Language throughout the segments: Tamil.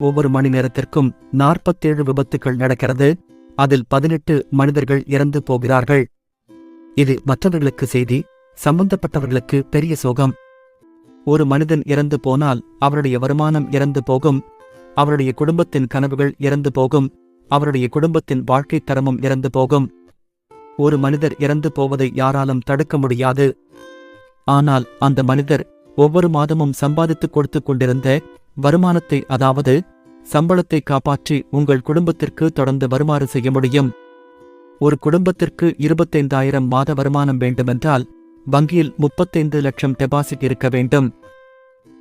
ஒவ்வொரு மணி நேரத்திற்கும் 47 விபத்துகள் நடக்கிறது. அதில் 18 மனிதர்கள் இறந்து போகிறார்கள். இது மற்றவர்களுக்கு செய்தி, சம்பந்தப்பட்டவர்களுக்கு பெரிய சோகம். ஒரு மனிதன் இறந்து போனால் அவருடைய வருமானம் இறந்து போகும், அவருடைய குடும்பத்தின் கனவுகள் இறந்து போகும், அவருடைய குடும்பத்தின் வாழ்க்கைத் தரமும் இறந்து போகும். ஒரு மனிதர் இறந்து போவதை யாராலும் தடுக்க முடியாது. ஆனால் அந்த மனிதர் ஒவ்வொரு மாதமும் சம்பாதித்துக் கொடுத்துக் கொண்டிருந்த வருமானத்தை, அதாவது சம்பளத்தை காப்பாற்றி உங்கள் குடும்பத்திற்கு தொடர்ந்து வருமாறு செய்ய முடியும். ஒரு குடும்பத்திற்கு 25,000 மாத வருமானம் வேண்டுமென்றால் வங்கியில் 35 லட்சம் டெபாசிட் இருக்க வேண்டும்.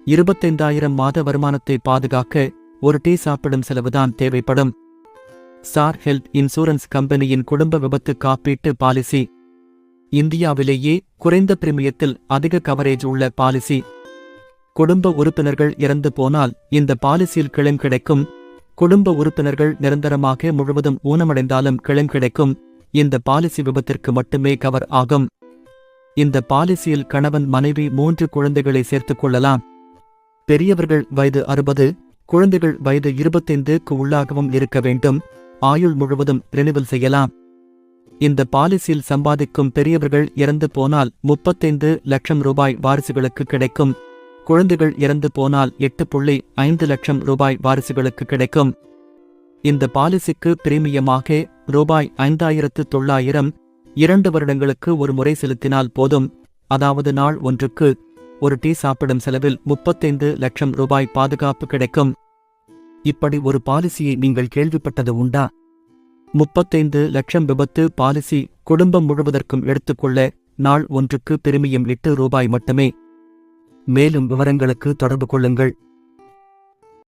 25,000 மாத வருமானத்தை பாதுகாக்க ஒரு டீ சாப்பிடும் செலவுதான் தேவைப்படும். ஸ்டார் ஹெல்த் இன்சூரன்ஸ் கம்பெனியின் குடும்ப விபத்து காப்பீட்டு பாலிசி இந்தியாவிலேயே குறைந்த பிரீமியத்தில் அதிக கவரேஜ் உள்ள பாலிசி. குடும்ப உறுப்பினர்கள் இறந்து போனால் இந்த பாலிசியில் கிளைம் கிடைக்கும். குடும்ப உறுப்பினர்கள் நிரந்தரமாக முழுவதும் ஊனமடைந்தாலும் கிளைம் கிடைக்கும். இந்த பாலிசி விபத்திற்கு மட்டுமே கவர் ஆகும். இந்த பாலிசியில் கணவன், மனைவி, 3 குழந்தைகளை சேர்த்துக் கொள்ளலாம். பெரியவர்கள் வயது 60, குழந்தைகள் வயது 25க்கு உள்ளாகவும் இருக்க வேண்டும். ஆயுள் முழுவதும் ரெனிவல் செய்யலாம். இந்த பாலிசியில் சம்பாதிக்கும் பெரியவர்கள் இறந்து போனால் 35 லட்சம் ரூபாய் வாரிசுகளுக்கு கிடைக்கும். குழந்தைகள் இறந்து போனால் 8.5 லட்சம் ரூபாய் வாரிசுகளுக்கு கிடைக்கும். இந்த பாலிசிக்கு பிரீமியமாக ரூபாய் 5,900 2 வருடங்களுக்கு ஒரு முறை செலுத்தினால் போதும். அதாவது நாள் ஒன்றுக்கு ஒரு டீ சாப்பிடும் செலவில் 35 லட்சம் ரூபாய் பாதுகாப்பு கிடைக்கும். இப்படி ஒரு பாலிசியை நீங்கள் கேள்விப்பட்டது உண்டா? 35 லட்சம் விபத்து பாலிசி குடும்பம் முழுவதற்கும் எடுத்துக்கொள்ள நாள் ஒன்றுக்கு பிரீமியம் ரூபாய் 8 மட்டுமே. மேலும் விவரங்களுக்கு தொடர்பு கொள்ளுங்கள்.